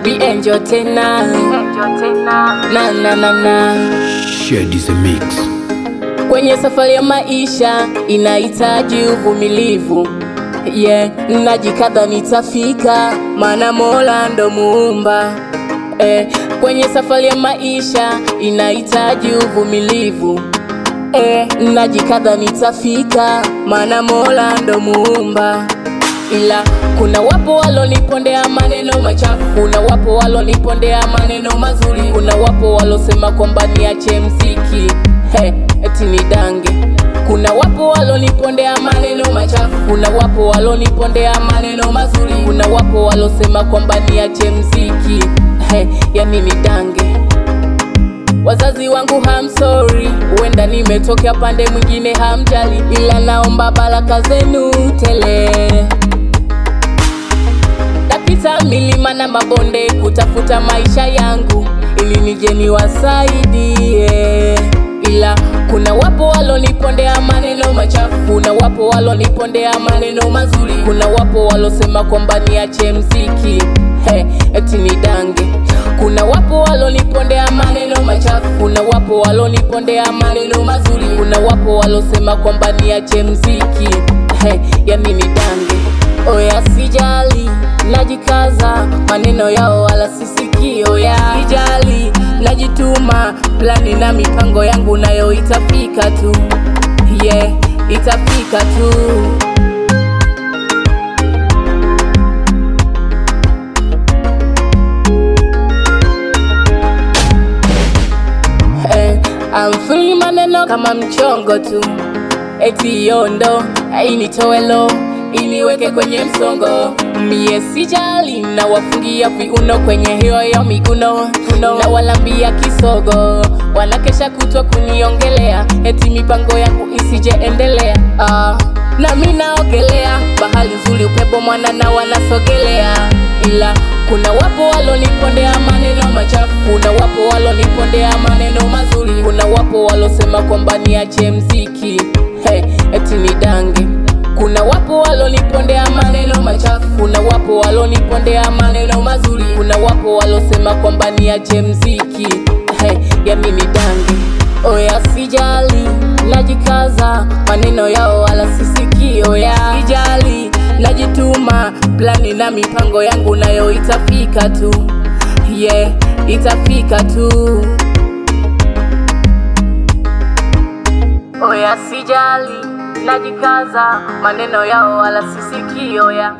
Be angel tena. Na. Share this mix. Kwenye safari ya maisha inahitaji uvumilivu. Najikaza nitafika, maana Mola ndo muumba. Kwenye safari ya maisha inahitaji uvumilivu. Najikaza nitafika, maana Mola ndo muumba. Ila kuna wapo walonipondea maneno machafu, kuna wapo walonipondea maneno mazuri, kuna wapo walosema kwamba niache mziki, eti nidange. Kuna wapo walonipondea maneno machafu, kuna wapo walonipondea maneno mazuri, kuna wapo walosema kwamba niache mziki, yani nidange. Wazazi wangu I'm sorry, huenda nimetokea pande mwingine hamjali, ila naomba baraka zenu tele. Napita milima na mabonde kutafuta maisha yangu, ili nije niwasaidie. Ila kuna wapo walonipondea maneno machafu, kuna wapo walonipondea maneno mazuri, kuna wapo walosema kwamba niache mziki, eti nidange. Kuna wapo walonipondea maneno machafu, kuna wapo walonipondea maneno mazuri, kuna wapo walosema kwamba niache mziki, yani nidange. Oya sijali, najikaza, maneno yao wala sisikii. Oya sijali, najituma, plani na mipango yangu nayo itafika tu, itafika tu. I'm free maneno kama mchongo tu, eti yondo initowelo iniweke kwenye msongo. Mie sijali, na wafungia viuno kwenye hiyo ya miguno, na walambia kisogo, wanakesha kutwa kuniongelea, eti mipango yangu isije endelea. Na mimi naogelea bahari nzuri, upepo mwanana wanasogelea. Ila kuna wapo walonipondea maneno machafu, kuna wapo walonipondea maneno mazuri, kuna wapo walosema kwamba niache mziki, eti nidange. Kuna wapo walonipondea maneno machafu, kuna wapo walonipondea maneno mazuri, kuna wapo walosema kwamba niache mziki, yani nidange. Oya sijali, najikaza, maneno yao wala sisikii. Oya sijali, najituma, plani na mipango yangu nayo itafika tu, itafika tu. Oya sijali, najikaza, maneno yao wala sisikii. Oya